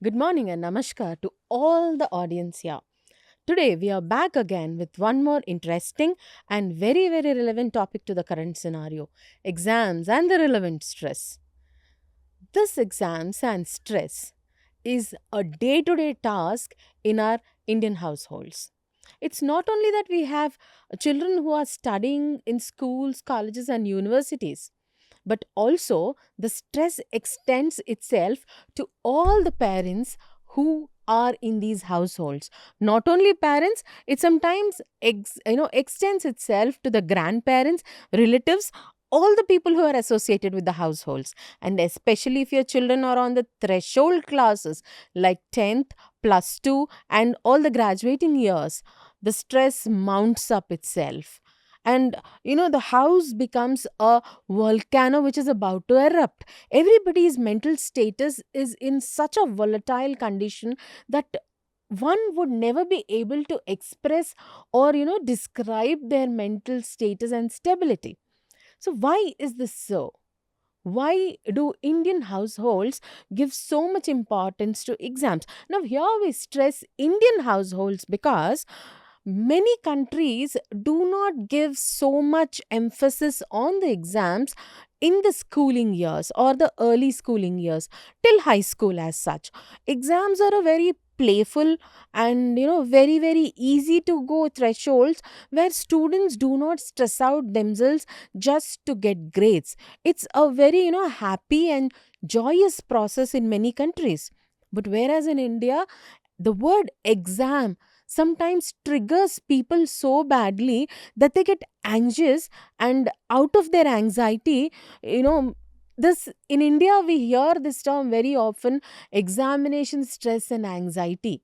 Good morning and namaskar to all the audience here. Today we are back again with one more interesting and very relevant topic to the current scenario: exams and the relevant stress. This exams and stress is a day to day task in our Indian households. It's not only that we have children who are studying in schools, colleges, and universities, but also the stress extends itself to all the parents who are in these households. Not only parents, it sometimes extends itself to the grandparents, relatives, all the people who are associated with the households. And especially if your children are on the threshold classes like 10th, plus 2, and all the graduating years, the stress mounts up itself. And the house becomes a volcano which is about to erupt. Everybody's mental status is in such a volatile condition that one would never be able to express or describe their mental status and stability. So why is this so? Why do Indian households give so much importance to exams? Now, here we stress Indian households because many countries do not give so much emphasis on the exams in the schooling years or the early schooling years till high school as such. Exams are a very playful and very easy to go thresholds where students do not stress out themselves just to get grades. It's a very happy and joyous process in many countries. But whereas in India, the word exam sometimes triggers people so badly that they get anxious, and out of their anxiety, you know this in India we hear this term very often: examination stress and anxiety.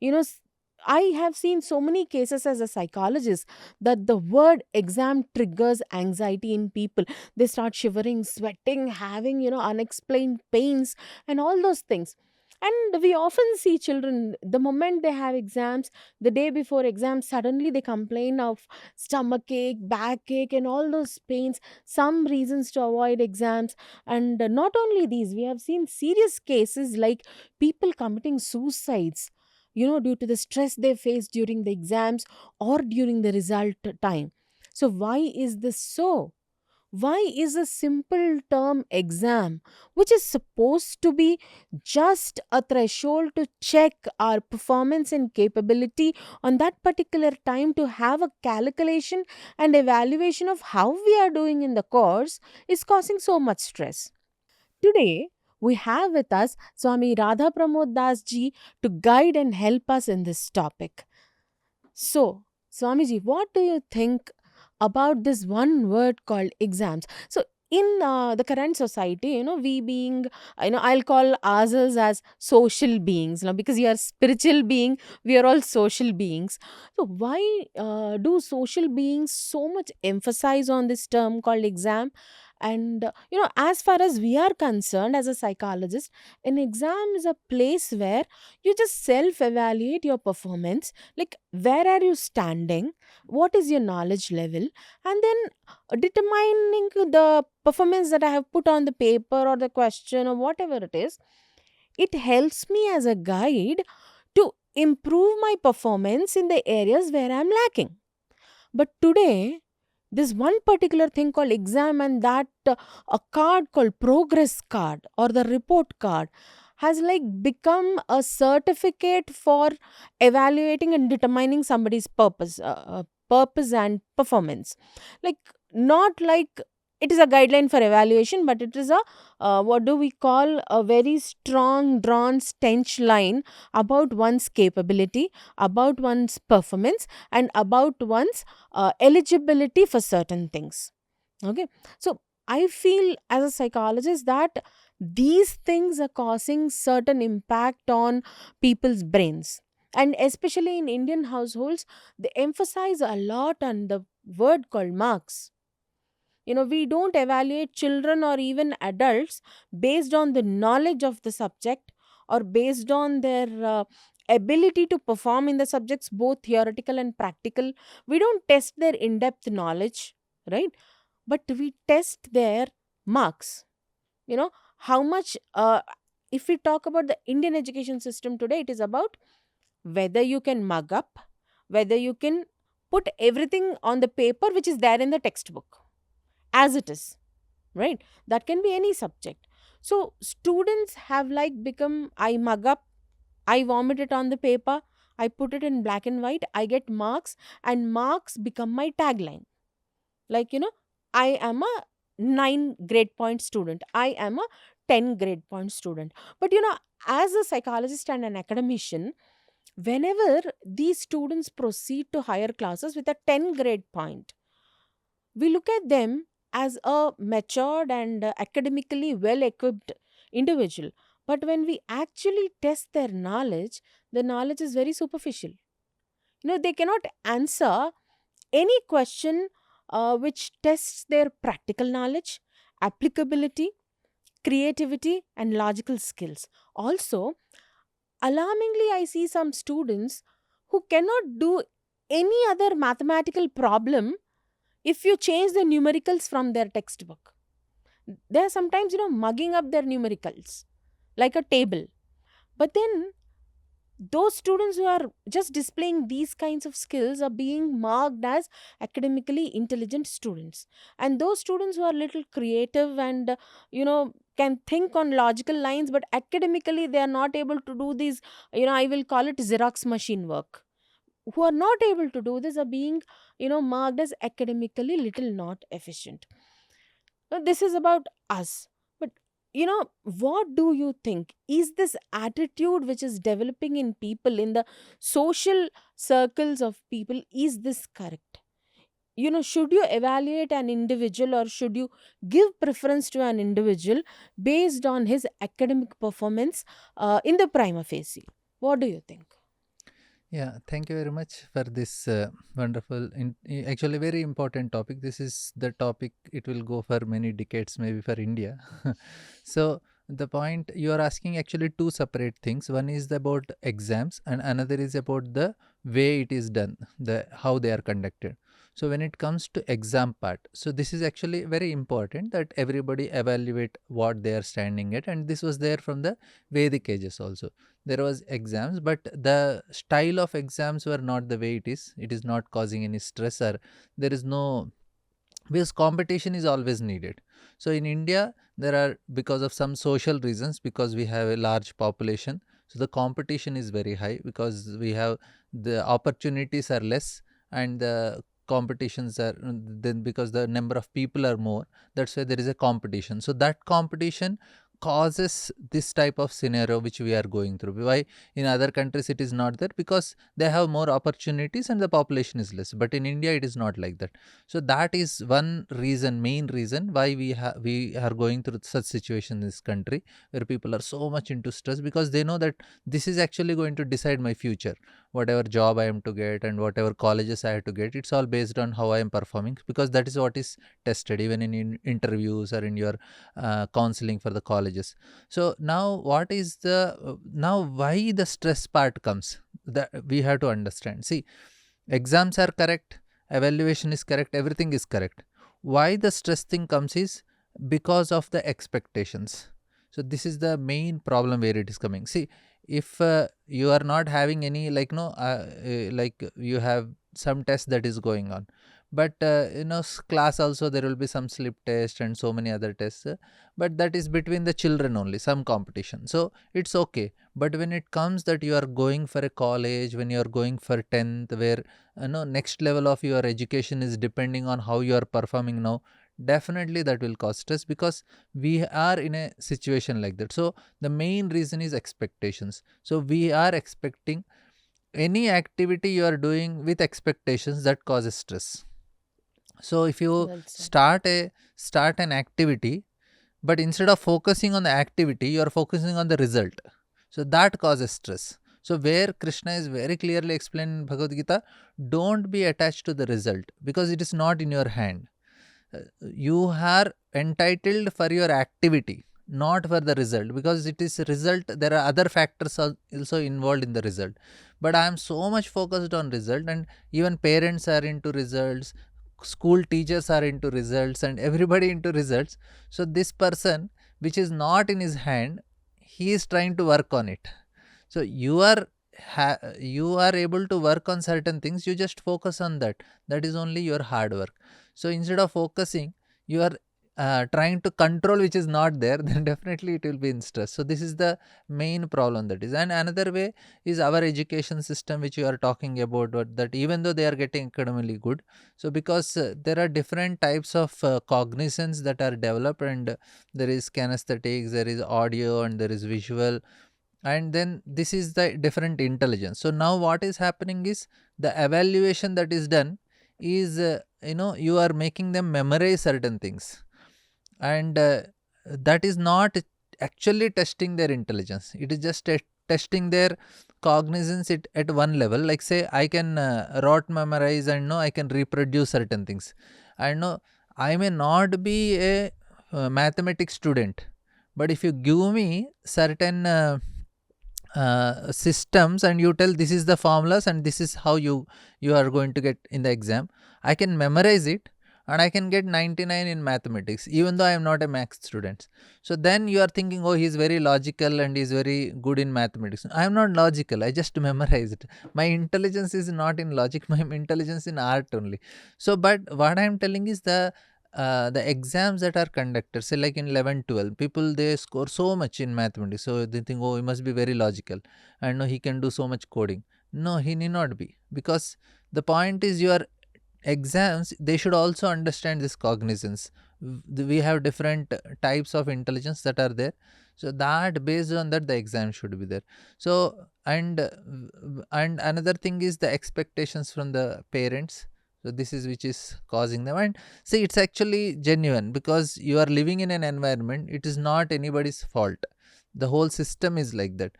you know s- I have seen so many cases as a psychologist that the word exam triggers anxiety in people. They start shivering, sweating, having unexplained pains and all those things. And we often see children, the moment they have exams, the day before exams, suddenly they complain of stomach ache, backache, and all those pains, some reasons to avoid exams. And not only these, we have seen serious cases like people committing suicides, due to the stress they face during the exams or during the result time. So, why is this so? Why is a simple term exam, which is supposed to be just a threshold to check our performance and capability on that particular time, to have a calculation and evaluation of how we are doing in the course, is causing so much stress? Today, we have with us Swami Radhapramod Das ji to guide and help us in this topic. So, Swamiji, what do you think about this one word called exams? So, in the current society, we being, I'll call ourselves as social beings, because you are spiritual being, we are all social beings. So, why do social beings so much emphasize on this term called exam? And, as far as we are concerned as a psychologist, an exam is a place where you just self evaluate your performance, like where are you standing, what is your knowledge level, and then determining the performance that I have put on the paper or the question or whatever it is. It helps me as a guide to improve my performance in the areas where I'm lacking. But today, this one particular thing called exam, and that a card called progress card or the report card has like become a certificate for evaluating and determining somebody's purpose and performance. Like, not like it is a guideline for evaluation, but it is a what do we call, a very strong drawn stench line about one's capability, about one's performance, and about one's eligibility for certain things. Okay, so I feel as a psychologist that these things are causing certain impact on people's brains. And especially in Indian households, they emphasize a lot on the word called marks. We don't evaluate children or even adults based on the knowledge of the subject or based on their ability to perform in the subjects, both theoretical and practical. We don't test their in depth knowledge, right? But we test their marks. How much. if we talk about the Indian education system today, it is about whether you can mug up, whether you can put everything on the paper which is there in the textbook as it is, right? That can be any subject. So students have like become, I mug up, I vomit it on the paper, I put it in black and white, I get marks, and marks become my tagline. Like, I am a 9 grade point student, I am a 10 grade point student. But as a psychologist and an academician, whenever these students proceed to higher classes with a 10 grade point, we look at them as a matured and academically well equipped individual. But when we actually test their knowledge, the knowledge is very superficial. They cannot answer any question which tests their practical knowledge, applicability, creativity, and logical skills. Also, alarmingly, I see some students who cannot do any other mathematical problem if you change the numericals from their textbook. They are sometimes, mugging up their numericals like a table. But then those students who are just displaying these kinds of skills are being marked as academically intelligent students. And those students who are little creative and can think on logical lines, but academically they are not able to do these, I will call it Xerox machine work, who are not able to do this are being marked as academically little not efficient. Now, this is about us. But what do you think is this attitude which is developing in people, in the social circles of people, is this correct? Should you evaluate an individual, or should you give preference to an individual based on his academic performance in the prima facie? What do you think? Yeah, thank you very much for this wonderful, actually very important topic. This is the topic, it will go for many decades, maybe for India. So, the point you are asking, actually two separate things. One is about exams, and another is about the way it is done, the how they are conducted. So, when it comes to exam part, so this is actually very important that everybody evaluate what they are standing at, and this was there from the Vedic ages also. There was exams, but the style of exams were not the way it is not causing any stress, or there is no, because competition is always needed. So in India, there are, because of some social reasons, because we have a large population, so the competition is very high, because we have, the opportunities are less, and the competitions are, then because the number of people are more, that's why there is a competition. So that competition causes this type of scenario which we are going through. Why in other countries it is not there? Because they have more opportunities and the population is less, but in India it is not like that. So that is one reason, main reason why we are going through such situation in this country, where people are so much into stress, because they know that this is actually going to decide my future. Whatever job I am to get and whatever colleges I have to get, it's all based on how I am performing, because that is what is tested even in interviews or in your counseling for the colleges. So now what is the now why the stress part comes, that we have to understand. See, exams are correct, evaluation is correct, everything is correct. Why the stress thing comes is because of the expectations. So this is the main problem where it is coming. See, if you are not having any, like, no, like you have some test that is going on, but class also there will be some slip test and so many other tests, but that is between the children only, some competition, so it's okay. But when it comes that you are going for a college, when you are going for 10th, where next level of your education is depending on how you are performing now, definitely that will cause stress, because we are in a situation like that. So the main reason is expectations. So we are expecting, any activity you are doing with expectations, that causes stress. So if you Well said. start an activity, but instead of focusing on the activity, you are focusing on the result, so that causes stress. So where Krishna is very clearly explained in Bhagavad Gita, don't be attached to the result, because it is not in your hand. You are entitled for your activity, not for the result, because it is result, there are other factors also involved in the result. But I am so much focused on result, and even parents are into results, school teachers are into results, and everybody into results. So this person, which is not in his hand, he is trying to work on it. So you are able to work on certain things, you just focus on that. That is only your hard work. So instead of focusing, you are trying to control which is not there, then definitely it will be in stress. So this is the main problem that is. And another way is our education system, which you are talking about, that even though they are getting academically good, so because there are different types of cognizance that are developed, and there is kinesthetics, there is audio, and there is visual, and then this is the different intelligence. So now what is happening is, the evaluation that is done is, you are making them memorize certain things, and that is not actually testing their intelligence. It is just testing their cognizance at one level. Like, say, I can rote memorize, and know I can reproduce certain things. I know I may not be a mathematics student, but if you give me certain systems, and you tell this is the formulas and this is how you are going to get in the exam, I can memorize it, and I can get 99 in mathematics even though I am not a math student. So then you are thinking, oh, he is very logical and he is very good in mathematics. I am not logical, I just memorized. My intelligence is not in logic, my intelligence in art only. So but what I am telling is, the exams that are conducted, say like in 11 12, people they score so much in mathematics, so they think, oh, he must be very logical, and no, he can do so much coding. No, he need not be, because the point is, your exams, they should also understand this cognizance. We have different types of intelligence that are there, so that based on that the exam should be there. So and another thing is the expectations from the parents. So this is which is causing them. And see, it's actually genuine, because you are living in an environment, it is not anybody's fault. The whole system is like that.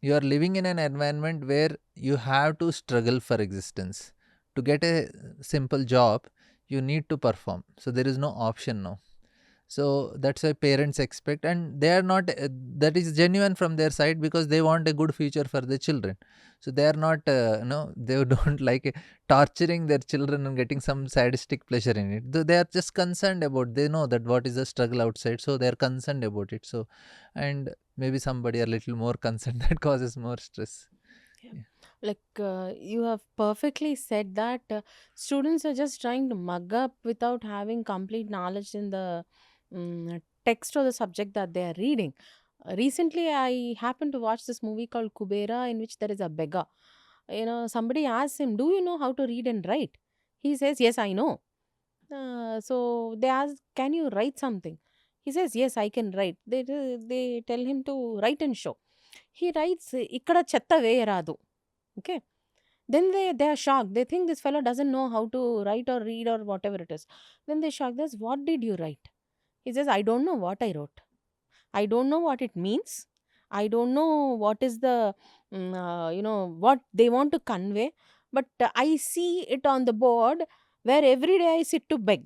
You are living in an environment where you have to struggle for existence. To get a simple job, you need to perform, so there is no option now. So that's why parents expect, and they are not that is genuine from their side, because they want a good future for their children. So they are not no, they don't like torturing their children and getting some sadistic pleasure in it. They are just concerned about, they know that what is the struggle outside, so they are concerned about it. So, and maybe somebody are little more concerned, that causes more stress. Yeah. Yeah. Like you have perfectly said that students are just trying to mug up without having complete knowledge in the text or the subject that they are reading. Recently, I happened to watch this movie called Kubera, in which there is a beggar. Somebody asks him, "Do you know how to read and write?" He says, "Yes, I know." So they ask, "Can you write something?" He says, "Yes, I can write." They tell him to write and show. He writes, "ఇక్కడ చెత్త వేయరాదు." Okay. Then they are shocked. They think this fellow doesn't know how to write or read or whatever it is. Then they shock. This, what did you write? He says, I don't know what I wrote. I don't know what it means. I don't know what is the, what they want to convey. But I see it on the board where every day I sit to beg.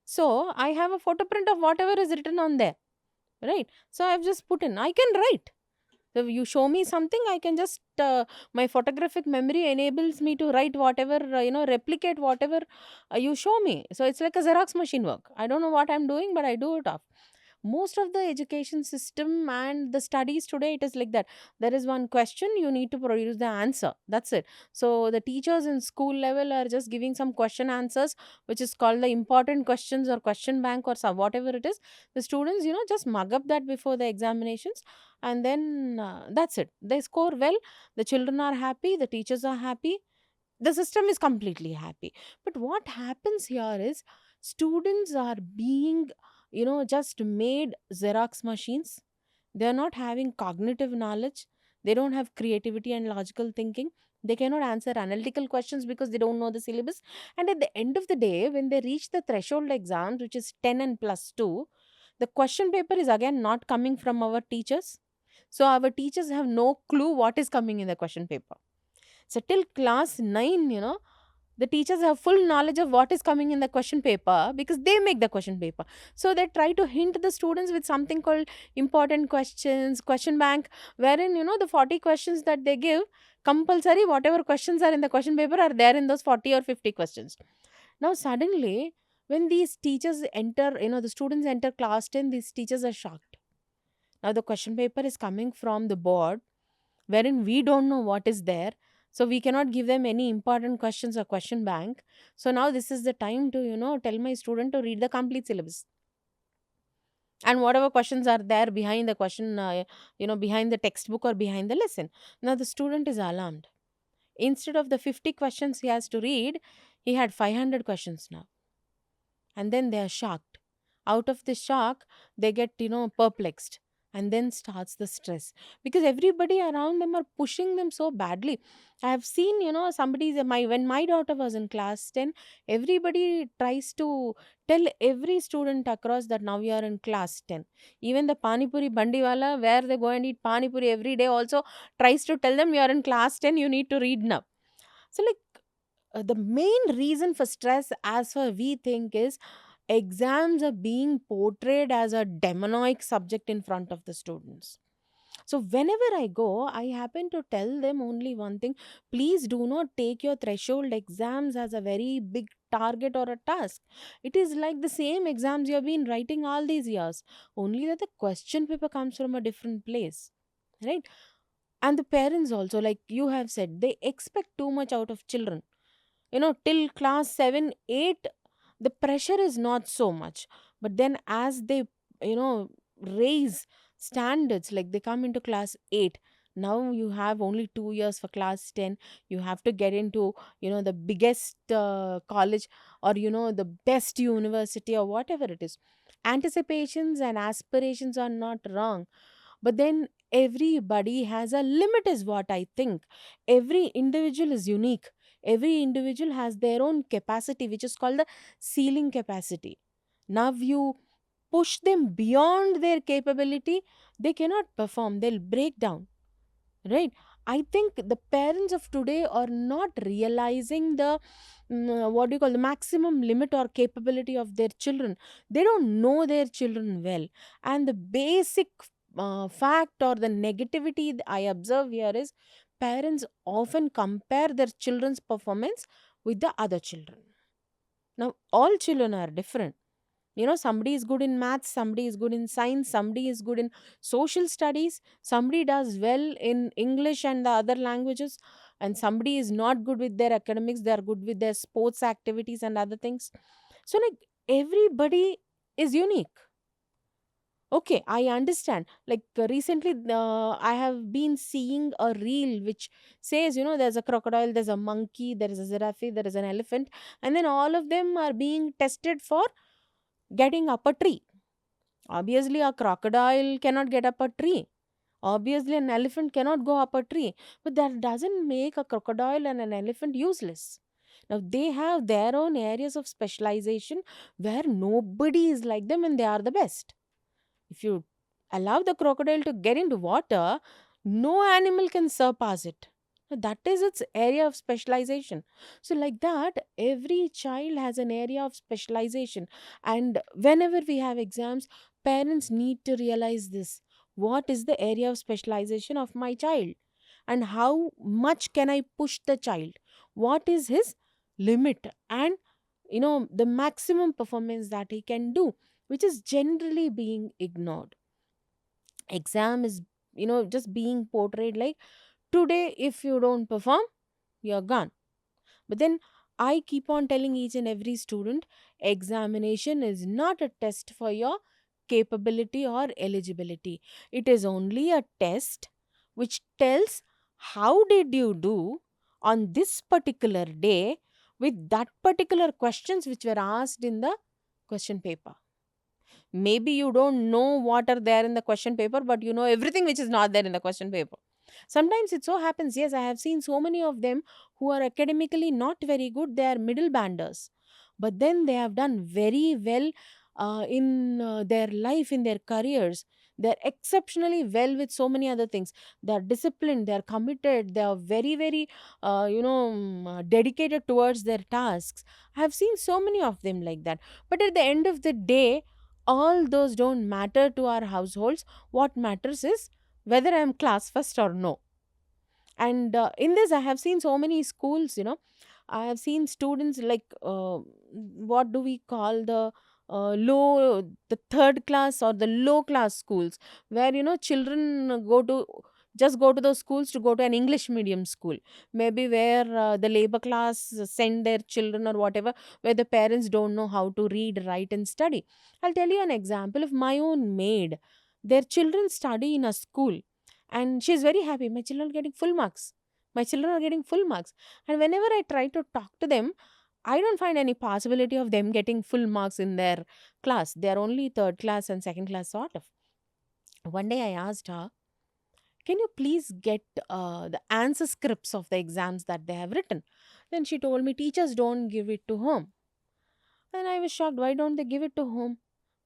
So I have a photo print of whatever is written on there. Right. So I've just put in, I can write. So you show me something, I can just my photographic memory enables me to write whatever, replicate whatever you show me. So it's like a Xerox machine work. I don't know what I'm doing, but I do it off. Most of the education system and the studies today, it is like that. There is one question, you need to produce the answer. That's it. So the teachers in school level are just giving some question answers, which is called the important questions or question bank or some whatever it is. The students, just mug up that before the examinations, and then that's it. They score well, the children are happy, the teachers are happy, the system is completely happy. But what happens here is, students are being just made Xerox machines. They are not having cognitive knowledge, they don't have creativity and logical thinking, they cannot answer analytical questions because they don't know the syllabus. And at the end of the day, when they reach the threshold exams, which is 10 and plus 2, the question paper is again not coming from our teachers. So our teachers have no clue what is coming in the question paper. So till class 9, the teachers have full knowledge of what is coming in the question paper because they make the question paper. So they try to hint the students with something called important questions, question bank, wherein, the 40 questions that they give, compulsory, whatever questions are in the question paper are there in those 40 or 50 questions. Now, suddenly, when these teachers enter, the students enter class 10, these teachers are shocked. Now the question paper is coming from the board wherein we don't know what is there, so we cannot give them any important questions or question bank. So now this is the time to, tell my student to read the complete syllabus, and whatever questions are there behind the question, behind the textbook or behind the lesson. Now the student is alarmed. Instead of the 50 questions he has to read, he had 500 questions now. And then they are shocked. Out of the shock, they get, perplexed. And then starts the stress, because everybody around them are pushing them so badly. I have seen, when my daughter was in class 10, everybody tries to tell every student across that now we are in class 10. Even the pani puri bandiwala, where they go and eat pani puri every day, also tries to tell them you are in class 10, you need to read now. So, like, the main reason for stress, as far we think, is exams are being portrayed as a demonic subject in front of the students. So whenever I go, I happen to tell them only one thing: please do not take your threshold exams as a very big target or a task. It is like the same exams you have been writing all these years, only that the question paper comes from a different place, right? And the parents also, like you have said, they expect too much out of children. Till class 7 8, the pressure is not so much. But then as they, you know raise standards, like they come into class 8, now you have only 2 years for class 10. You have to get into, the biggest college, or the best university, or whatever it is. Anticipations and aspirations are not wrong, but then everybody has a limit, is what I think. Every individual is unique. Every individual has their own capacity, which is called the ceiling capacity. Now you push them beyond their capability, they cannot perform, they'll break down, right? I think the parents of today are not realizing the, what do you call, the maximum limit or capability of their children. They don't know their children well. And the basic fact or the negativity I observe here is, parents often compare their children's performance with the other children. Now all children are different. Somebody is good in maths, somebody is good in science, somebody is good in social studies, somebody does well in English and the other languages, and somebody is not good with their academics, they are good with their sports activities and other things. So, like, everybody is unique. Okay, I understand. Like, recently, I have been seeing a reel which says, there's a crocodile, there's a monkey, there is a giraffe, there is an elephant, and then all of them are being tested for getting up a tree. Obviously, a crocodile cannot get up a tree. Obviously, an elephant cannot go up a tree. But that doesn't make a crocodile and an elephant useless. Now, they have their own areas of specialization where nobody is like them and they are the best. If you allow the crocodile to get into water, no animal can surpass it. That is its area of specialization. So, like that, every child has an area of specialization. And whenever we have exams, parents need to realize this: what is the area of specialization of my child? And how much can I push the child? What is his limit? And the maximum performance that he can do, which is generally being ignored. Exam is, just being portrayed like, today if you don't perform, you're gone. But then I keep on telling each and every student, examination is not a test for your capability or eligibility. It is only a test which tells how did you do on this particular day with that particular questions which were asked in the question paper. Maybe you don't know what are there in the question paper, but you know everything which is not there in the question paper. Sometimes it so happens, yes, I have seen so many of them who are academically not very good, they are middle banders, but then they have done very well in their life, in their careers. They're exceptionally well with so many other things. They're disciplined, they're committed, they are very, very dedicated towards their tasks. I have seen so many of them like that. But at the end of the day, all those don't matter to our households. What matters is whether I'm class first or no. And in this, I have seen so many schools, I have seen students like, what do we call the low, the third class or the low class schools, where children go to those schools to go to an English medium school, maybe where the labor class send their children or whatever, where the parents don't know how to read, write, and study. I'll tell you an example of my own maid. Their children study in a school, and she's very happy. My children are getting full marks. My children are getting full marks. And whenever I try to talk to them, I don't find any possibility of them getting full marks in their class. They are only third class and second class, sort of. One day I asked her, can you please get the answer scripts of the exams that they have written? Then she told me, teachers don't give it to home. And I was shocked. Why don't they give it to home?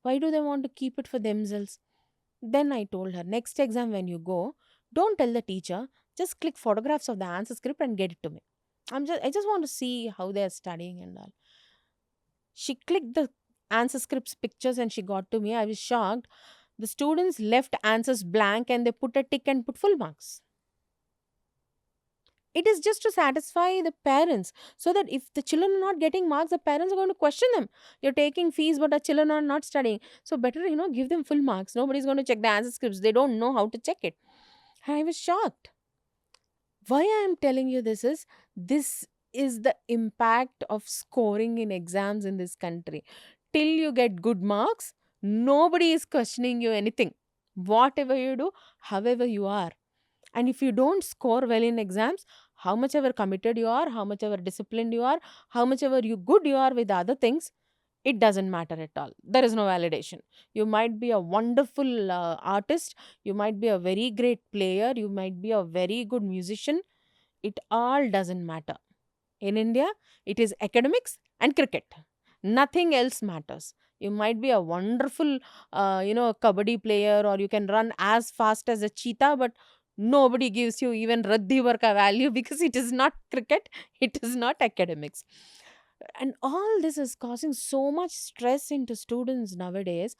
Why do they want to keep it for themselves? Then I told her, next exam when you go, don't tell the teacher, just click photographs of the answer script and get it to me. I just want to see how they're studying and all. She clicked the answer scripts pictures and she got to me. I was shocked. The students left answers blank and they put a tick and put full marks. It is just to satisfy the parents, so that if the children are not getting marks, the parents are going to question them. You're taking fees, but our children are not studying. So better, give them full marks. Nobody's going to check the answer scripts. They don't know how to check it. I was shocked. Why I am telling you this is the impact of scoring in exams in this country. Till you get good marks, nobody is questioning you anything. Whatever you do, however you are. And if you don't score well in exams, how much ever committed you are, how much ever disciplined you are, how much ever you good you are with other things, it doesn't matter at all. There is no validation. You might be a wonderful artist, you might be a very great player, you might be a very good musician. It all doesn't matter. In India, it is academics and cricket. Nothing else matters. You might be a wonderful, kabaddi player, or you can run as fast as a cheetah, but nobody gives you even raddi varka value because it is not cricket, it is not academics. And all this is causing so much stress into students nowadays.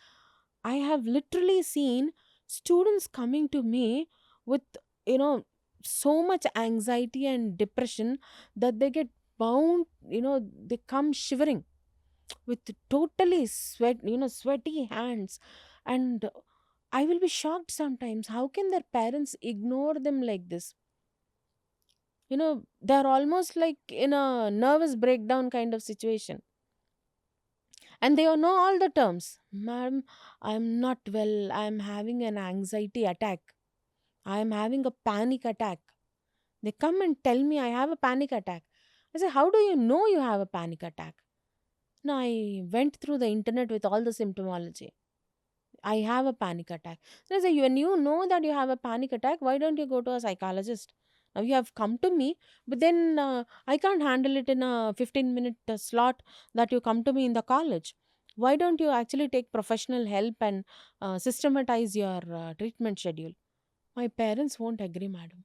I have literally seen students coming to me with, you know, so much anxiety and depression that they get bound, they come shivering with totally sweaty hands. And I will be shocked sometimes. How can their parents ignore them like this? They're almost like in a nervous breakdown kind of situation. And they all know all the terms. Ma'am, I'm not well. I'm having an anxiety attack. I'm having a panic attack. They come and tell me I have a panic attack. I say, how do you know you have a panic attack? No, I went through the internet with all the symptomology. I have a panic attack. So I say, when you know that you have a panic attack, why don't you go to a psychologist? Now you have come to me, but then I can't handle it in a 15-minute slot that you come to me in the college. Why don't you actually take professional help and systematize your treatment schedule? My parents won't agree, madam.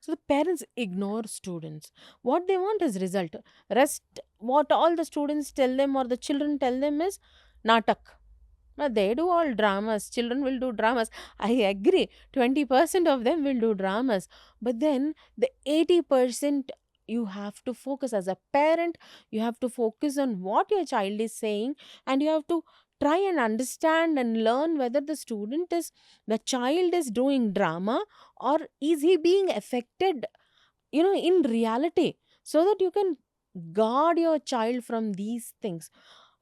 So the parents ignore students. What they want is result. Rest, what all the students tell them or the children tell them is natak. But they do all dramas. Children will do dramas. I agree. 20% of them will do dramas. But then the 80% you have to focus as a parent. You have to focus on what your child is saying, and you have to try and understand and learn whether the child is doing drama, or is he being affected, in reality, so that you can guard your child from these things.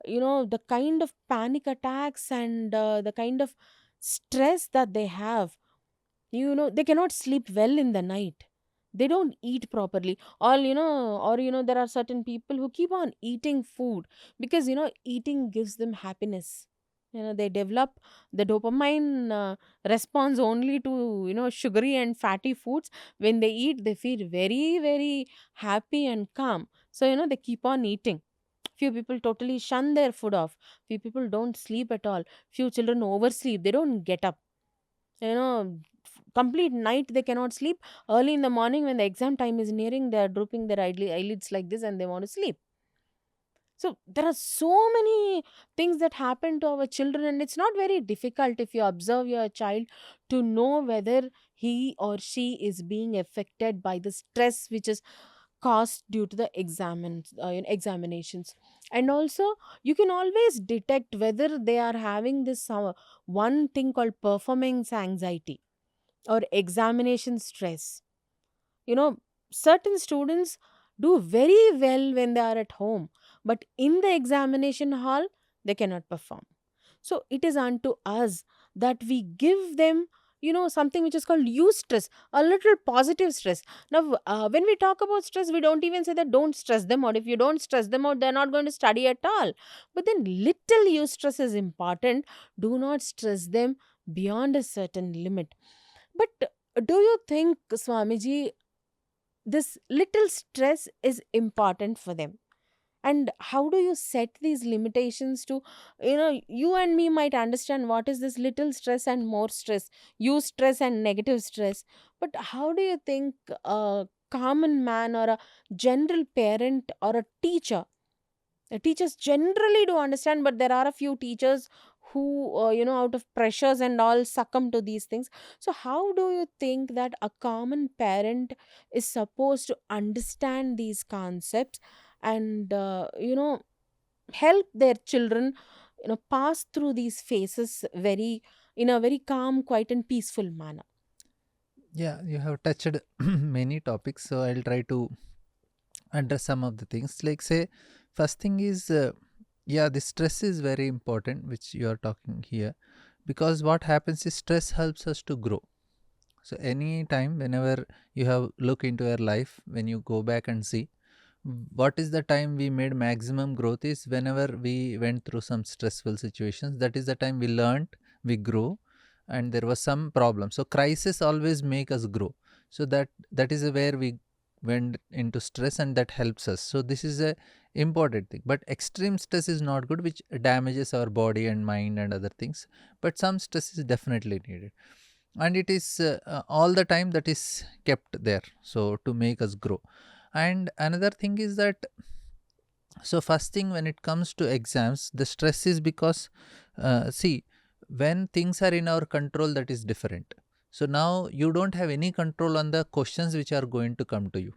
The kind of panic attacks and the kind of stress that they have. They cannot sleep well in the night. They don't eat properly, or there are certain people who keep on eating food because eating gives them happiness. They develop the dopamine response only to sugary and fatty foods. When they eat, they feel very, very happy and calm, so they keep on eating. Few people totally shun their food off. Few people don't sleep at all. Few children oversleep. They don't get up. Complete night they cannot sleep. Early in the morning when the exam time is nearing, they are drooping their eyelids like this and they want to sleep. So there are so many things that happen to our children, and it's not very difficult if you observe your child to know whether he or she is being affected by the stress which is caused due to the examinations. And also, you can always detect whether they are having this one thing called performance anxiety or examination stress. you know Certain students do very well when they are at home, but in the examination hall they cannot perform. So it is unto us that we give them something which is called use stress, a little positive stress. Now when we talk about stress, we don't even say that don't stress them out. If you don't stress them out, they're not going to study at all. But then little use stress is important. Do not stress them beyond a certain limit. But do you think, Swamiji, this little stress is important for them? And how do you set these limitations to, you and me might understand what is this little stress and more stress, use stress and negative stress. But how do you think a common man or a general parent or a teacher, teachers generally do understand, but there are a few teachers who out of pressures and all succumb to these things. So how do you think that a common parent is supposed to understand these concepts and help their children pass through these phases very in a very calm, quiet and peaceful manner? Yeah, you have touched many topics, so I'll try to address some of the things. Like, say, first thing is, yeah, the stress is very important, which you are talking here, because what happens is stress helps us to grow. So, any time, whenever you have look into your life, when you go back and see what is the time we made maximum growth is whenever we went through some stressful situations. That is the time we learned, we grew, and there was some problem. So crisis always make us grow. So that is where we went into stress, and that helps us. So this is a important thing. But extreme stress is not good, which damages our body and mind and other things. But some stress is definitely needed, and it is all the time that is kept there, so to make us grow. And another thing is that, so first thing, when it comes to exams, the stress is because, see, when things are in our control, that is different. So now you don't have any control on the questions which are going to come to you.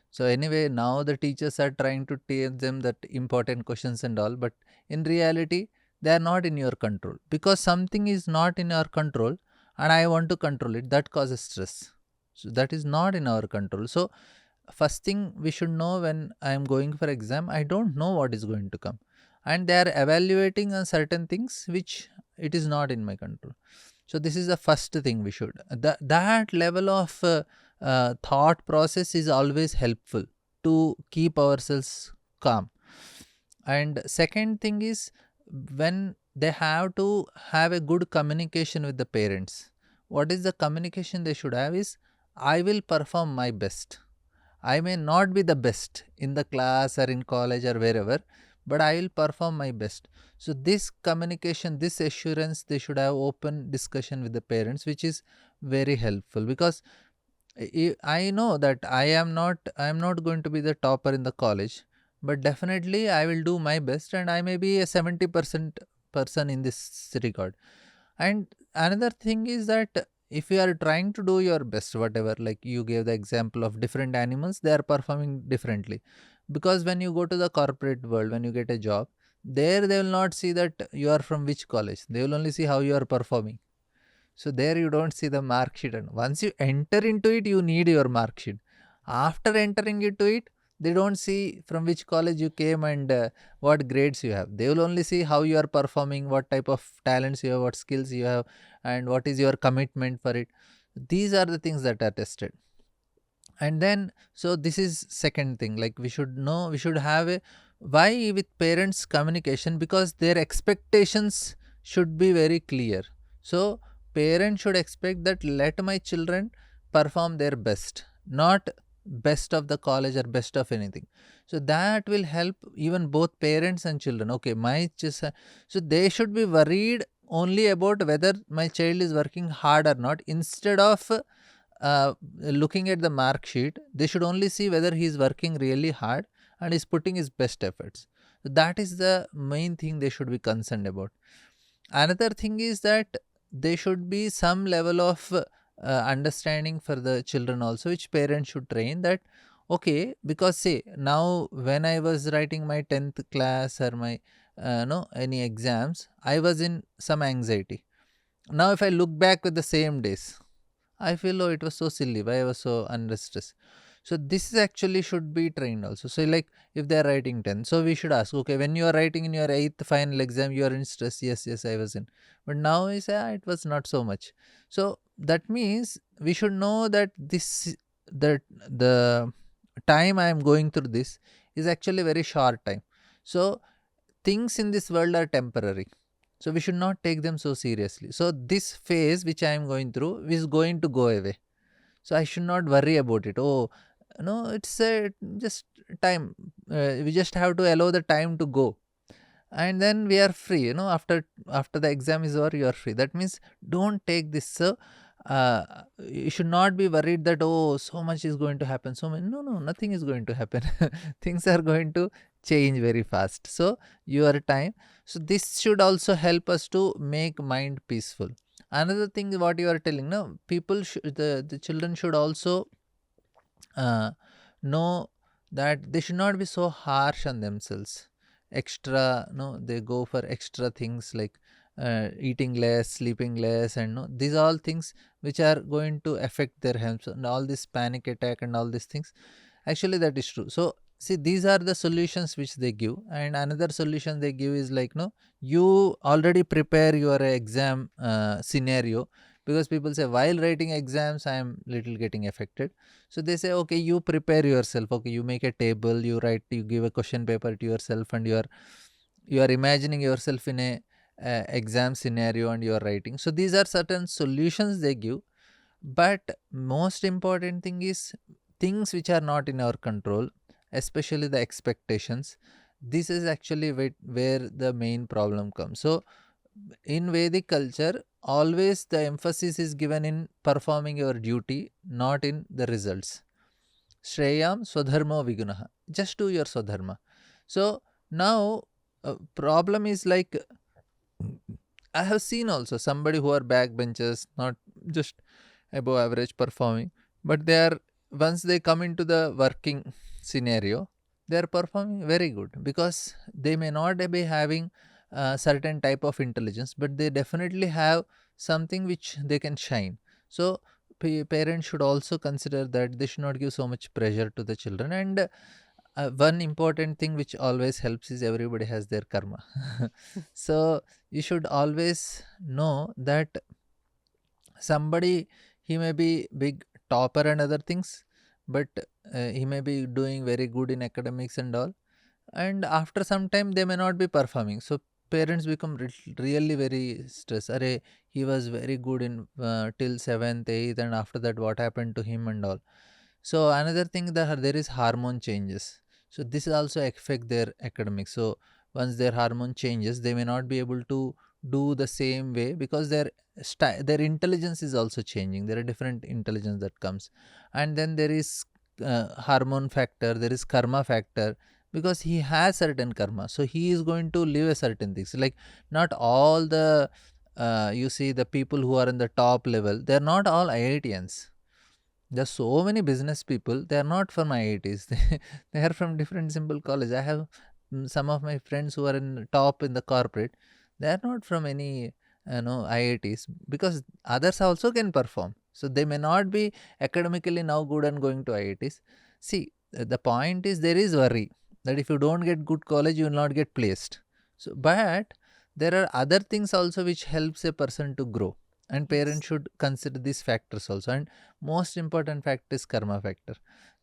So anyway, now the teachers are trying to teach them that important questions and all, but in reality, they are not in your control, because something is not in our control and I want to control it. That causes stress. So that is not in our control. So first thing we should know, when I am going for exam, I don't know what is going to come, and they are evaluating on certain things which it is not in my control. So this is the first thing we should, that level of thought process is always helpful to keep ourselves calm. And second thing is, when they have to have a good communication with the parents, what is the communication they should have is, I will perform my best. I may not be the best in the class or in college or wherever, but I will perform my best. So this communication, this assurance, they should have open discussion with the parents, which is very helpful, because I know that I am not going to be the topper in the college, but definitely I will do my best, and I may be a 70% person in this regard. And another thing is that if you are trying to do your best, whatever, like you gave the example of different animals, they are performing differently. Because when you go to the corporate world, when you get a job, there they will not see that you are from which college. They will only see how you are performing. So there you don't see the mark sheet. And once you enter into it, you need your mark sheet. After entering into it, they don't see from which college you came and what grades you have. They will only see how you are performing, what type of talents you have, what skills you have, and what is your commitment for it. These are the things that are tested. And then, so this is second thing, like we should know, we should have a, why with parents communication, because their expectations should be very clear. So parents should expect that let my children perform their best, not best of the college or best of anything. So that will help even both parents and children. Okay, my so they should be worried only about whether my child is working hard or not, instead of looking at the mark sheet. They should only see whether he is working really hard and is putting his best efforts. That is the main thing they should be concerned about. Another thing is that there should be some level of understanding for the children also, which parents should train, that Okay, because say now when I was writing my 10th class or my no any exams, I was in some anxiety. Now if I look back with the same days, I feel, oh, it was so silly, why I was so unstressed. So this is actually should be trained also. So like if they are writing 10, so we should ask, okay, when you are writing in your 8th final exam, you are in stress. Yes, yes, I was in. But now we say, it was not so much. So that means we should know that the time I am going through this is actually very short time. So things in this world are temporary. So we should not take them so seriously. So this phase which I am going through is going to go away. So I should not worry about it. Oh, no, it's just time. We just have to allow the time to go, and then we are free. After the exam is over, you are free. That means don't take this. So you should not be worried that, oh, so much is going to happen. So much. No, no, nothing is going to happen. Things are going to change very fast. So your time. So this should also help us to make mind peaceful. Another thing, what you are telling, no, the children should also uh, know that they should not be so harsh on themselves. Extra, no, they go for extra things like eating less, sleeping less, and no, these all things which are going to affect their health, and all this panic attack and all these things. Actually, that is true. So, see, these are the solutions which they give, and another solution they give is like, no, you already prepare your exam scenario, because people say while writing exams, I am little getting affected. So they say, okay, you prepare yourself. Okay, you make a table, you write, you give a question paper to yourself, and you are imagining yourself in a exam scenario, and you are writing. So these are certain solutions they give, but most important thing is things which are not in our control, especially the expectations. This is actually where the main problem comes. So in Vedic culture, always the emphasis is given in performing your duty, not in the results. Shreyam Swadharma Vigunaha. Just do your Swadharma. So now, problem is like, I have seen also somebody who are backbenchers, not just above average performing, but they are, once they come into the working scenario, they are performing very good, because they may not be having certain type of intelligence, but they definitely have something which they can shine. So parents should also consider that they should not give so much pressure to the children. And one important thing which always helps is everybody has their karma. So you should always know that somebody, he may be big topper and other things, but he may be doing very good in academics and all, and after some time they may not be performing. So parents become really very stressed. Array, he was very good in till 7th 8th, and after that what happened to him and all. So another thing, that there is hormone changes. So this also affect their academics. So once their hormone changes, they may not be able to do the same way, because their intelligence is also changing. There are different intelligence that comes, and then there is hormone factor. There is karma factor, because he has certain karma. So he is going to live a certain things. Like not all the you see the people who are in the top level, they are not all IITians. There's so many business people. They are not from IITs. They are from different simple college. I have some of my friends who are in top in the corporate. They are not from any IITs, because others also can perform. So they may not be academically now good and going to IITs. See, the point is there is worry that if you don't get good college, you will not get placed. So, but there are other things also which helps a person to grow, and Yes. parents should consider these factors also. And most important factor is karma factor.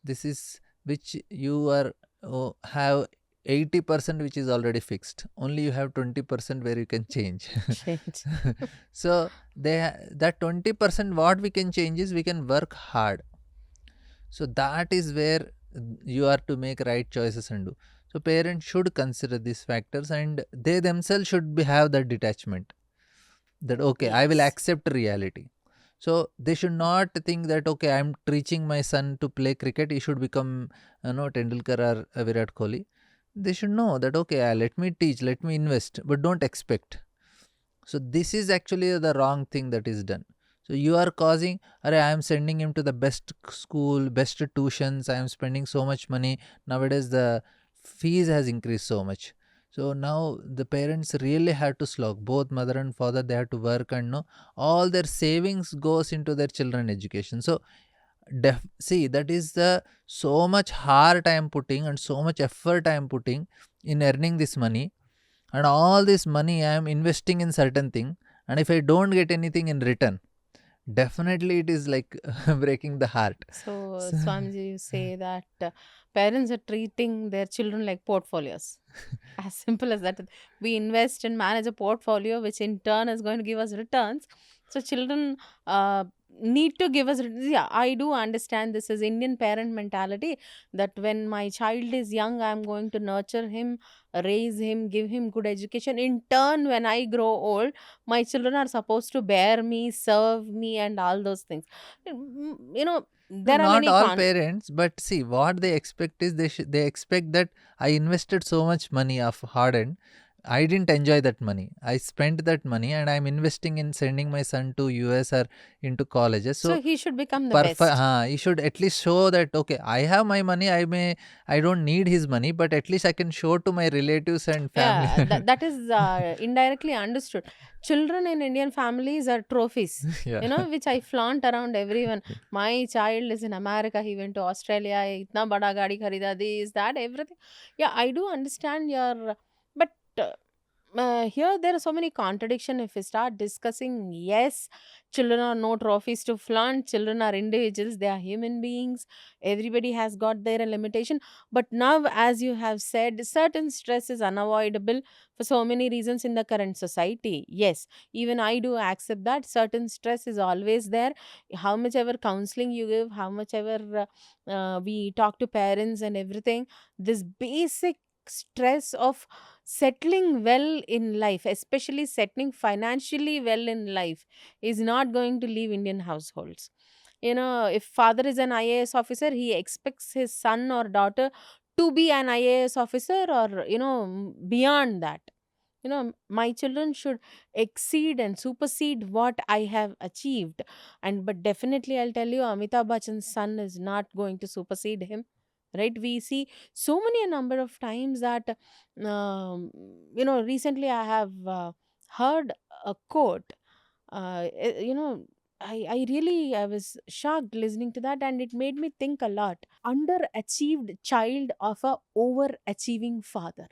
This is which you are have 80% which is already fixed. Only you have 20% where you can change. Change. So that 20% what we can change is we can work hard. So that is where you are to make right choices and do. So parents should consider these factors, and they themselves should have that detachment, that okay, I will Yes. accept reality. So they should not think that okay, I'm teaching my son to play cricket, he should become Tendulkar or Virat Kohli. They should know that okay, let me teach, let me invest, but don't expect. So this is actually the wrong thing that is done. So you are causing, Array, I am sending him to the best school, best tuitions, I am spending so much money. Nowadays the fees has increased so much. So now the parents really have to slog, both mother and father, they have to work, and no, all their savings goes into their children education. So see, that is the so much heart I am putting and so much effort I am putting in earning this money, and all this money I am investing in certain thing, and if I don't get anything in return, definitely it is like breaking the heart. So, So, Swamiji, you say that parents are treating their children like portfolios. As simple as that. We invest and manage a portfolio, which in turn is going to give us returns. So, children need to give us returns. Yeah, I do understand this is Indian parent mentality that when my child is young, I'm going to nurture him, raise him, give him good education. In turn, when I grow old, my children are supposed to bear me, serve me, and all those things. no, There are not many all parents, but see, what they expect is they expect that I invested so much money of hard earned. I didn't enjoy that money. I spent that money and I'm investing in sending my son to US or into colleges. so So he should become the perfect. best. You should at least show that okay, I have my money. I don't need his money, but at least I can show to my relatives and family. Yeah, that is indirectly understood. Children in Indian families are trophies, Yeah. which I flaunt around everyone. My child is in America, he went to Australia, itna bada gaadi kharida, this, that, everything. Yeah, I do understand your, but uh, here there are so many contradiction if we start discussing. Yes, children are no trophies to flaunt, children are individuals, they are human beings, everybody has got their limitation. But now, as you have said, certain stress is unavoidable for so many reasons in the current society. Yes, even I do accept that certain stress is always there. How much ever counseling you give, how much ever we talk to parents and everything, this basic stress of settling well in life, especially settling financially well in life, is not going to leave Indian households. If father is an IAS officer, he expects his son or daughter to be an IAS officer, or beyond that. My children should exceed and supersede what I have achieved. But definitely, I'll tell you, Amitabh Bachchan's son is not going to supersede him. Right? We see so many a number of times that recently I have heard a quote. I was shocked listening to that, and it made me think a lot. Underachieved child of a overachieving father.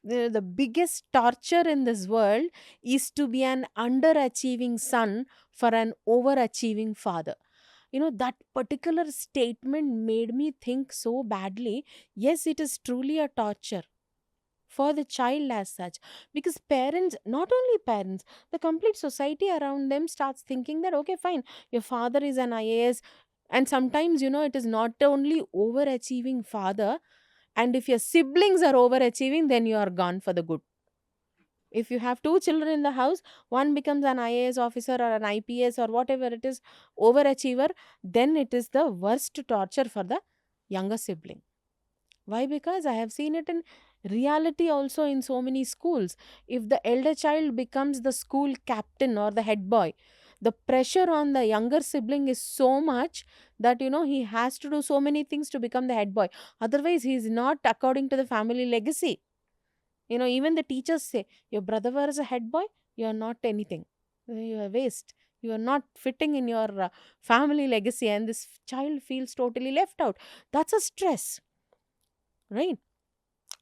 The biggest torture in this world is to be an underachieving son for an overachieving father. That particular statement made me think so badly. Yes, it is truly a torture for the child as such, because parents, not only parents, the complete society around them starts thinking that okay, fine, your father is an IAS. And sometimes, it is not only overachieving father, and if your siblings are overachieving, then you are gone for the good. If you have two children in the house, one becomes an IAS officer or an IPS or whatever it is, overachiever, then it is the worst torture for the younger sibling. Why? Because I have seen it in reality also in so many schools. If the elder child becomes the school captain or the head boy, the pressure on the younger sibling is so much that he has to do so many things to become the head boy. Otherwise, he is not according to the family legacy. Even the teachers say, your brother was a head boy, you are not anything. You are waste. You are not fitting in your family legacy, and this child feels totally left out. That's a stress, right?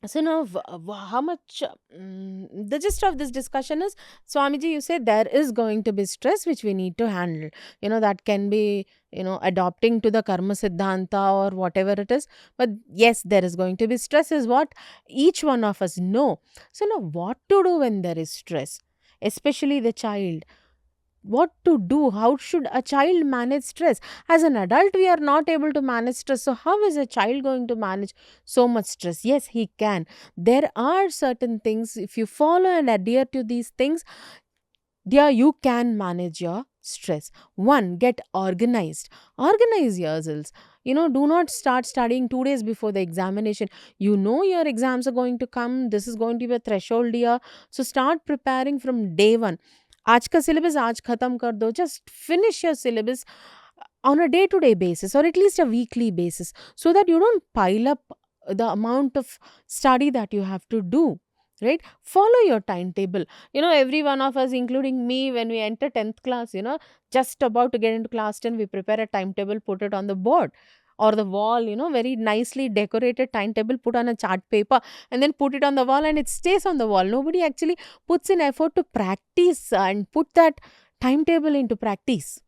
So now, how much the gist of this discussion is, Swamiji, you say there is going to be stress which we need to handle. That can be, adopting to the Karma Siddhanta or whatever it is. But yes, there is going to be stress, is what each one of us know. So now, what to do when there is stress, especially the child? What to do? How should a child manage stress? As an adult, we are not able to manage stress, so how is a child going to manage so much stress? Yes, he can. There are certain things, if you follow and adhere to these things, dear, you can manage your stress. One, get organized. Organize yourselves. Do not start studying 2 days before the examination. Your exams are going to come. This is going to be a threshold year. So start preparing from day one. आज का syllabus आज खत्म कर दो. Just finish your syllabus on a day to day basis, or at least a weekly basis, so that you don't pile up the amount of study that you have to do, right? Follow your timetable. Every one of us, including me, when we enter 10th class, just about to get into class 10, we prepare a timetable, put it on the board or the wall, very nicely decorated timetable, put on a chart paper, and then put it on the wall, and it stays on the wall. Nobody actually puts in effort to practice and put that timetable into practice.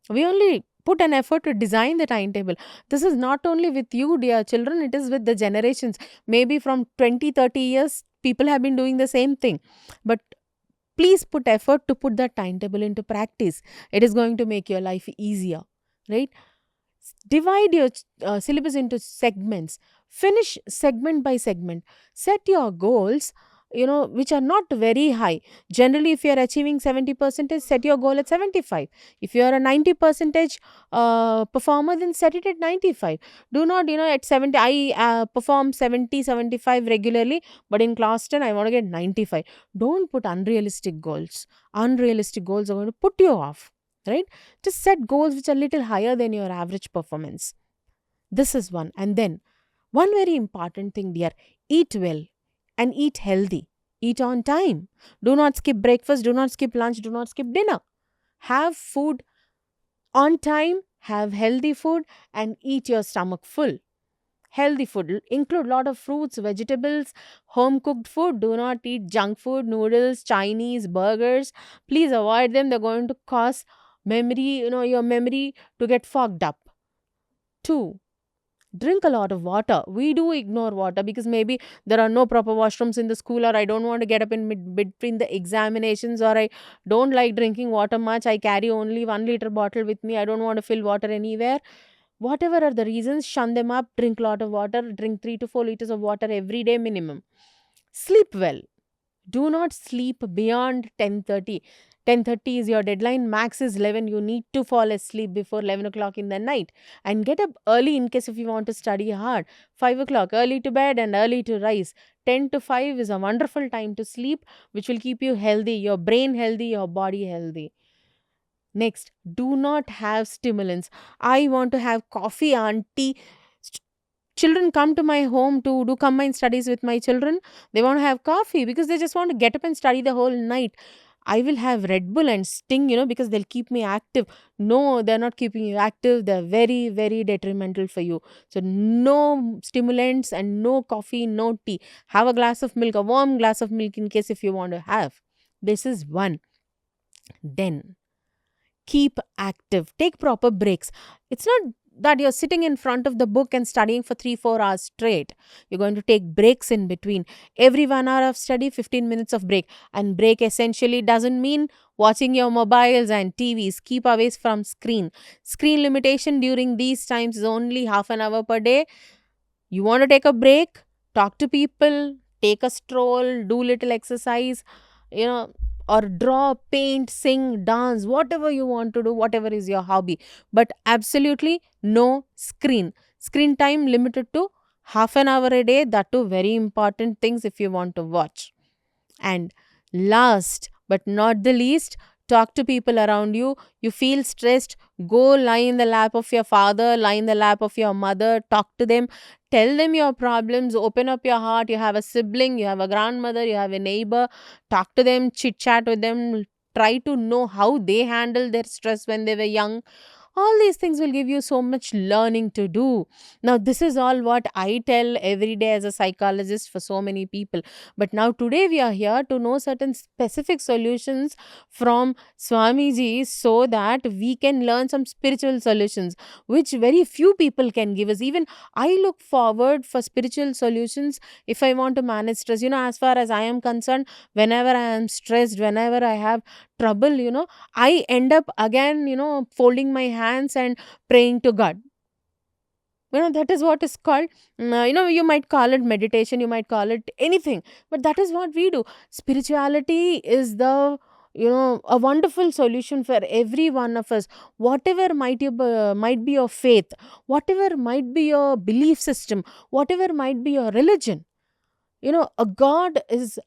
We only put an effort to design the timetable. This is not only with you, dear children, it is with the generations. Maybe from 20, 30 years, people have been doing the same thing. But please put effort to put that timetable into practice. It is going to make your life easier, right? Divide your syllabus into segments. Finish segment by segment. Set your goals, which are not very high. Generally, if you are achieving 70 percentage, set your goal at 75. If you are a 90 percentage performer, then set it at 95. Do not, at 70, I perform 70, 75 regularly, but in class 10 I want to get 95. Don't put unrealistic goals. Unrealistic goals are going to put you off, right? Just set goals which are little higher than your average performance. This is one. And then one very important thing, dear: eat well and eat healthy. Eat on time. Do not skip breakfast, do not skip lunch, do not skip dinner. Have food on time, have healthy food, and eat your stomach full. Healthy food include lot of fruits, vegetables, home cooked food. Do not eat junk food, noodles, Chinese, burgers. Please avoid them. They're going to cause your memory to get fogged up. 2, drink a lot of water. We do ignore water because maybe there are no proper washrooms in the school, or I don't want to get up in between the examinations, or I don't like drinking water much. I carry only 1 liter bottle with me. I don't want to fill water anywhere. Whatever are the reasons, shun them up. Drink a lot of water. Drink 3 to 4 liters of water every day minimum. Sleep well. Do not sleep beyond 10:30. 10:30 is your deadline. Max is 11. You need to fall asleep before 11 o'clock in the night. And get up early in case if you want to study hard. 5 o'clock, early to bed and early to rise. 10 to 5 is a wonderful time to sleep, which will keep you healthy, your brain healthy, your body healthy. Next, do not have stimulants. I want to have coffee, auntie. Children come to my home to do combined studies with my children. They want to have coffee because they just want to get up and study the whole night. I will have Red Bull and Sting, because they'll keep me active. No, they're not keeping you active. They're very, very detrimental for you. So, no stimulants and no coffee, no tea. Have a glass of milk, a warm glass of milk in case if you want to have. This is one. Then, keep active, take proper breaks. It's not that you're sitting in front of the book and studying for 3 4 hours straight. You're going to take breaks in between. Every 1 hour of study, 15 minutes of break. And break essentially doesn't mean watching your mobiles and TVs. Keep away from screen limitation during these times is only half an hour per day. You want to take a break, talk to people, take a stroll, do little exercise, you know, or draw, paint, sing, dance, whatever you want to do, whatever is your hobby. But absolutely no screen. Screen time limited to half an hour a day. That too, very important things if you want to watch. And last but not the least, talk to people around you. You feel stressed, go lie in the lap of your father, lie in the lap of your mother, talk to them, tell them your problems, open up your heart. You have a sibling, you have a grandmother, you have a neighbor, talk to them, chit chat with them, try to know how they handle their stress when they were young. All these things will give you so much learning to do. Now, this is all what I tell every day as a psychologist for so many people. But now, today, we are here to know certain specific solutions from Swamiji so that we can learn some spiritual solutions, which very few people can give us. Even I look forward for spiritual solutions if I want to manage stress. As far as I am concerned, whenever I am stressed, whenever I have trouble, I end up again, folding my hands and praying to God. That is what is called, you might call it meditation, you might call it anything, but that is what we do. Spirituality is a wonderful solution for every one of us. Whatever might be your faith, whatever might be your belief system, whatever might be your religion, a God is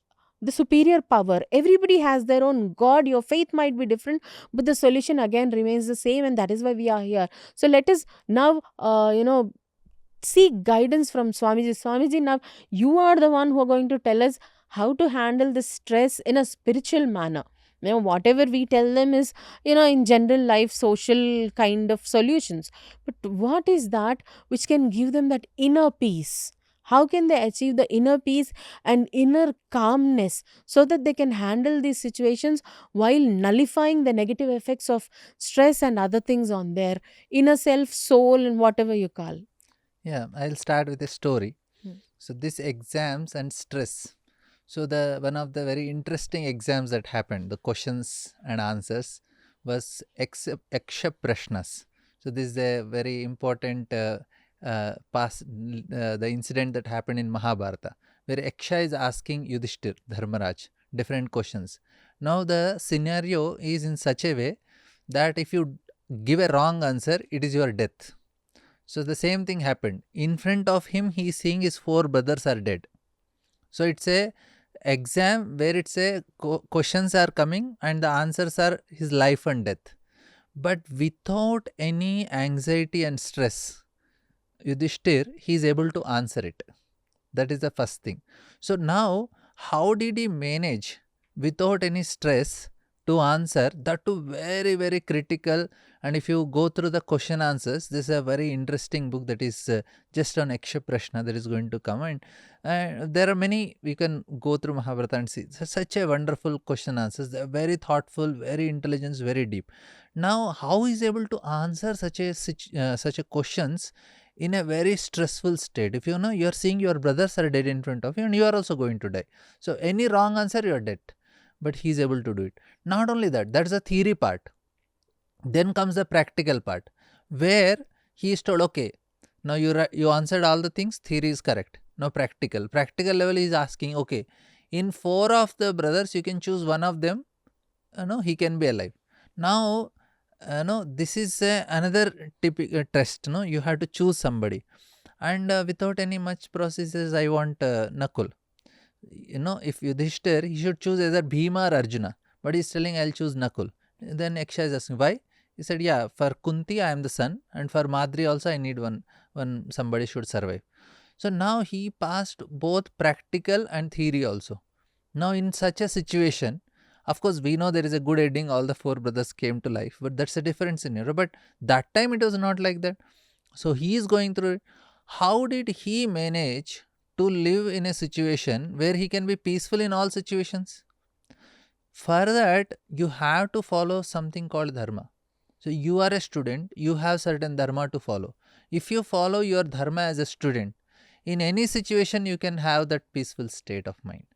the superior power. Everybody has their own god. Your faith might be different, but the solution again remains the same, and that is why we are here. So let us now seek guidance from Swamiji. Swamiji, now you are the one who are going to tell us how to handle this stress in a spiritual manner. Whatever we tell them is, in general life, social kind of solutions. But what is that which can give them that inner peace? How can they achieve the inner peace and inner calmness so that they can handle these situations while nullifying the negative effects of stress and other things on their inner self, soul, and whatever you call? Yeah, I'll start with a story. Hmm. So this exams and stress. So the one of the very interesting exams that happened, the questions and answers was Yaksha Prashnas. So this is a very important the incident that happened in Mahabharata, where Yaksha is asking Yudhishthir, Dharmaraj, different questions. Now the scenario is in such a way that if you give a wrong answer, it is your death. So the same thing happened. In front of him, he is seeing his four brothers are dead. So it's a exam where it's a questions are coming and the answers are his life and death. But without any anxiety and stress, Yudhishthir, he is able to answer it. That is the first thing. So now, how did he manage without any stress to answer that to very, very critical? And if you go through the question answers, this is a very interesting book that is just on Yaksha Prashna that is going to come. And there are many, you can go through Mahabharata and see such a wonderful question answers. They are very thoughtful, very intelligent, very deep. Now, how is able to answer such a questions in a very stressful state? If you know you are seeing your brothers are dead in front of you and you are also going to die, so any wrong answer you are dead, but he is able to do it. Not only that, that's the theory part. Then comes the practical part, where he is told, okay, now you answered all the things, theory is correct. Now practical level is asking, okay, in four of the brothers you can choose one of them, he can be alive. Now no, this is another typical test. No, you have to choose somebody, and without any much processes, I want Nakul. If Yudhishthir, he should choose either Bhima or Arjuna, but he's telling I'll choose Nakul. Then Yaksha is asking why. He said, yeah, for Kunti I am the son, and for Madri also I need one somebody should survive. So now he passed both practical and theory also. Now in such a situation, of course, we know there is a good ending. All the four brothers came to life, but that's a different scenario. But that time it was not like that. So he is going through it. How did he manage to live in a situation where he can be peaceful in all situations? For that, you have to follow something called dharma. So you are a student, you have certain dharma to follow. If you follow your dharma as a student, in any situation you can have that peaceful state of mind.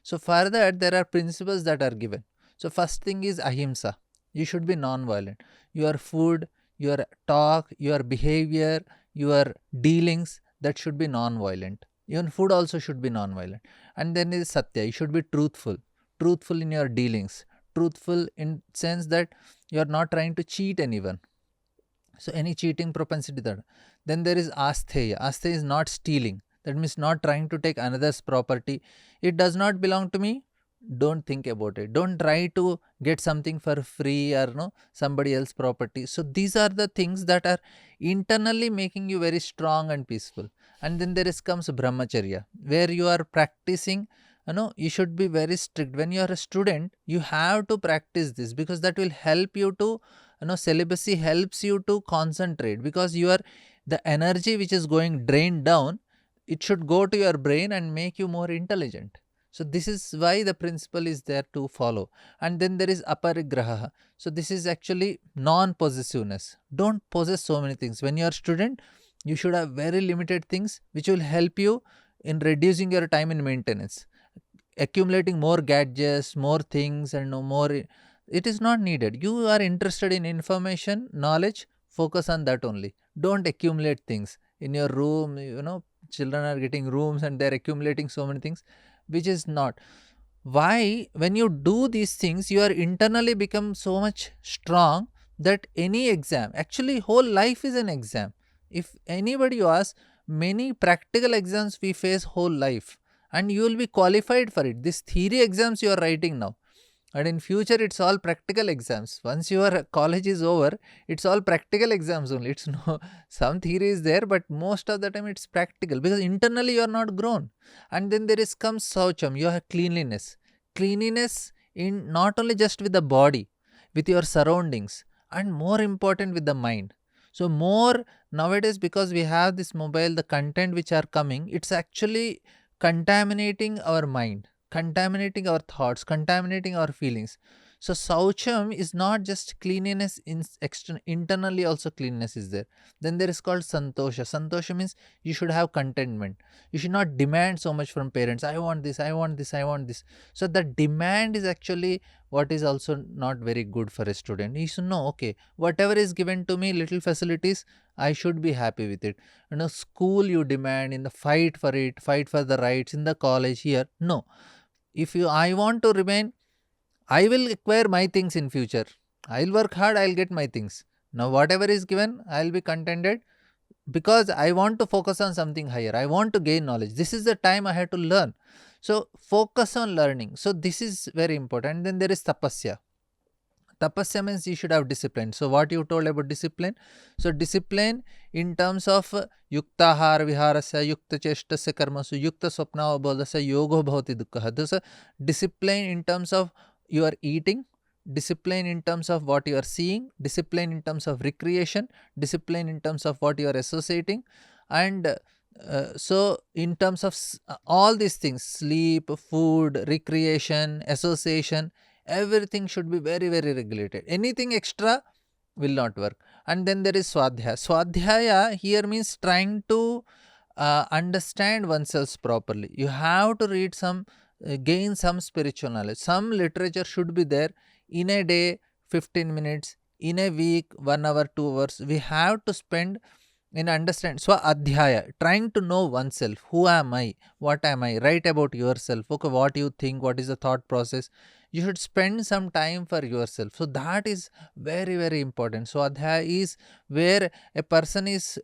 So for that, there are principles that are given. So first thing is ahimsa. You should be non-violent. Your food, your talk, your behavior, your dealings, that should be non-violent. Even food also should be non-violent. And then is satya. You should be truthful. Truthful in your dealings. Truthful in sense that you are not trying to cheat anyone. So any cheating propensity that. Then there is astheya. Astheya is not stealing. That means not trying to take another's property. It does not belong to me. Don't think about it. Don't try to get something for free or no somebody else's property. So these are the things that are internally making you very strong and peaceful. And then there is comes brahmacharya, where you are practicing. You should be very strict. When you are a student, you have to practice this, because that will help you to, celibacy helps you to concentrate, because you are the energy which is going drained down, it should go to your brain and make you more intelligent. So this is why the principle is there to follow. And then there is aparigraha. So this is actually non-possessiveness. Don't possess so many things. When you are student, you should have very limited things which will help you in reducing your time in maintenance. Accumulating more gadgets, more things, and no more, it is not needed. You are interested in information, knowledge, focus on that only. Don't accumulate things in your room. Children are getting rooms and they're accumulating so many things, which is not. Why? When you do these things, you are internally become so much strong that any exam, actually whole life is an exam. If anybody asks, many practical exams we face whole life, and you will be qualified for it. This theory exams you are writing now, and in future it's all practical exams. Once your college is over, it's all practical exams only. It's no some theory is there, but most of the time it's practical, because internally you are not grown. And then there is comes saucham, you have cleanliness in not only just with the body, with your surroundings, and more important with the mind. So more nowadays, because we have this mobile, the content which are coming, it's actually contaminating our mind, contaminating our thoughts, contaminating our feelings. So saucham is not just cleanliness in internally, also cleanliness is there. Then there is called santosha. Santosha means you should have contentment. You should not demand so much from parents. I want this, I want this, I want this. So the demand is actually what is also not very good for a student. You should know, okay, whatever is given to me, little facilities, I should be happy with it. School you demand, in the fight for it, fight for the rights in the college here. No, if you I want to remain, I will acquire my things in future. I'll work hard, I'll get my things. Now whatever is given, I'll be contented, because I want to focus on something higher. I want to gain knowledge. This is the time I have to learn. So focus on learning. So this is very important. Then there is tapasya. Tapasya means you should have discipline. So what you told about discipline? So discipline in terms of yuktahar viharasya, yukta cheshtasya karmasu, yukta swapna bodhasya, yogo bhavati dukkha. This discipline in terms of you are eating, discipline in terms of what you are seeing, discipline in terms of recreation, discipline in terms of what you are associating, and so in terms of all these things, sleep, food, recreation, association, everything should be very very regulated. Anything extra will not work. And then there is swadhyaya. Swadhyaya here means trying to understand oneself properly. You have to read some, gain some spiritual knowledge. Some literature should be there in a day, 15 minutes, in a week, 1 hour, 2 hours. We have to spend in understand. So adhyaya, trying to know oneself. Who am I? What am I? Write about yourself. Okay, what you think, what is the thought process. You should spend some time for yourself. So that is very very important. So adhyaya is where a person is.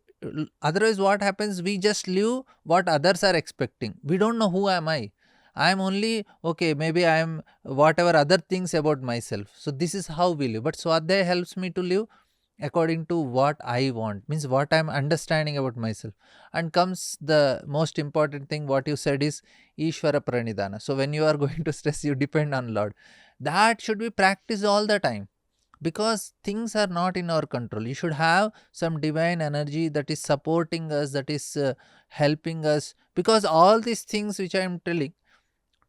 Otherwise what happens, we just live what others are expecting. We don't know who am I. I am only, okay, maybe I am whatever other things about myself. So this is how we live. But Swadhyaya helps me to live according to what I want, means what I am understanding about myself. And comes the most important thing, what you said is Ishvara Pranidhana. So when you are going to stress, you depend on Lord. That should be practiced all the time, because things are not in our control. You should have some divine energy that is supporting us, that is helping us, because all these things which I am telling,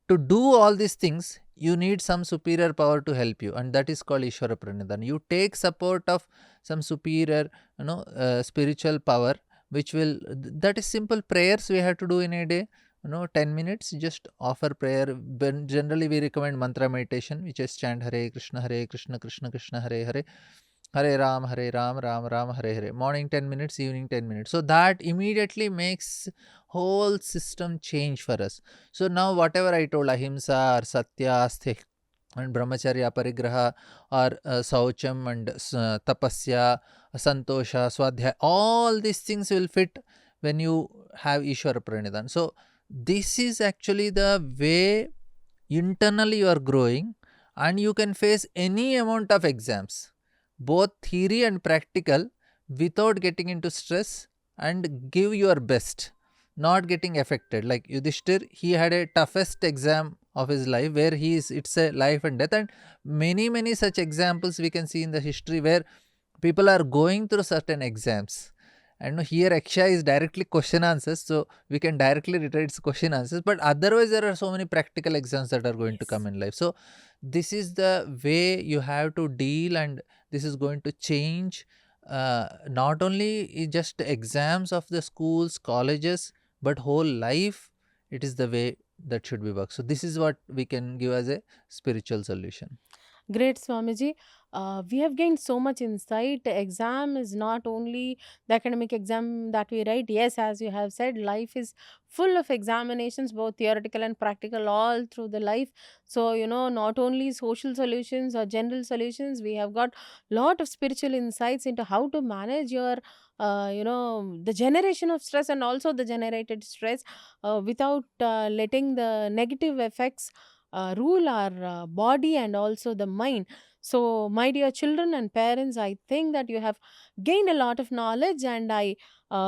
to do all these things, you need some superior power to help you, and that is called Ishvara Pranidhana. You take support of some superior, spiritual power, which will, that is simple prayers we have to do in a day. 10 minutes, just offer prayer. Generally we recommend mantra meditation, which is chant Hare Krishna, Krishna Krishna, Hare Hare, Hare Ram, Ram Ram, Hare Hare. Morning 10 minutes, evening 10 minutes. So that immediately makes whole system change for us. So now whatever I told, ahimsa or satya, asthik, and brahmacharya, parigraha, or saucham, and tapasya, santosha, swadhyaya, all these things will fit when you have Ishvara Pranidhan. So this is actually the way internally you are growing, and you can face any amount of exams, both theory and practical, without getting into stress, and give your best, not getting affected. Like Yudhishthir, he had a toughest exam of his life, where he is, it's a life and death. And many such examples we can see in the history, where people are going through certain exams. And here Aksha is directly question answers, so we can directly read its question answers. But otherwise there are so many practical exams that are going to come Yes. in life. So this is the way you have to deal, and this is going to change not only just exams of the schools, colleges, but whole life. It is the way that should be worked. So this is what we can give as a spiritual solution. Great, Swamiji. We have gained so much insight. Exam is not only the academic exam that we write. Yes, as you have said, life is full of examinations, both theoretical and practical, all through the life. So, not only social solutions or general solutions, we have got lot of spiritual insights into how to manage your the generation of stress and also the generated stress, without letting the negative effects rule our body and also the mind. So, my dear children and parents, I think that you have gained a lot of knowledge, and I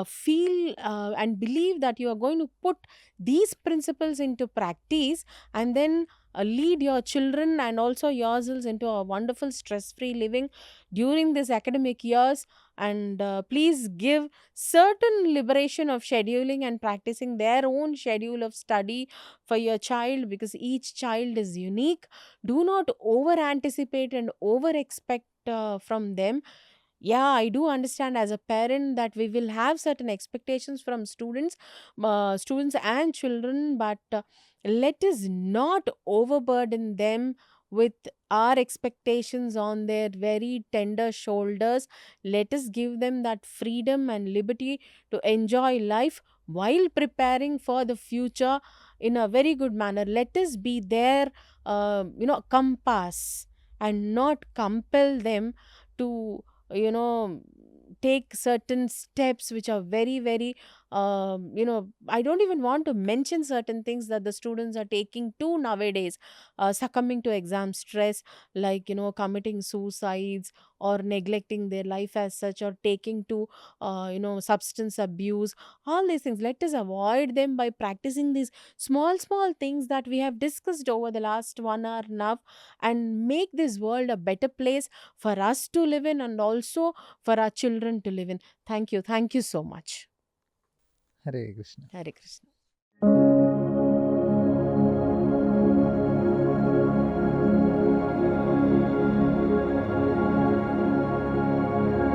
feel and believe that you are going to put these principles into practice, and then lead your children and also yourselves into a wonderful stress free living during this academic years. And please give certain liberation of scheduling and practicing their own schedule of study for your child, because each child is unique. Do not over anticipate and over expect from them. Yeah, I do understand as a parent that we will have certain expectations from students and children, but let us not overburden them with our expectations on their very tender shoulders. Let us give them that freedom and liberty to enjoy life while preparing for the future in a very good manner. Let us be their compass, and not compel them to you know take certain steps which are very very I don't even want to mention certain things that the students are taking to nowadays, succumbing to exam stress, like committing suicides or neglecting their life as such, or taking to substance abuse. All these things, let us avoid them by practicing these small small things that we have discussed over the last 1 hour now, and make this world a better place for us to live in and also for our children to live in. Thank you. Thank you so much. Hare Krishna. Hare Krishna.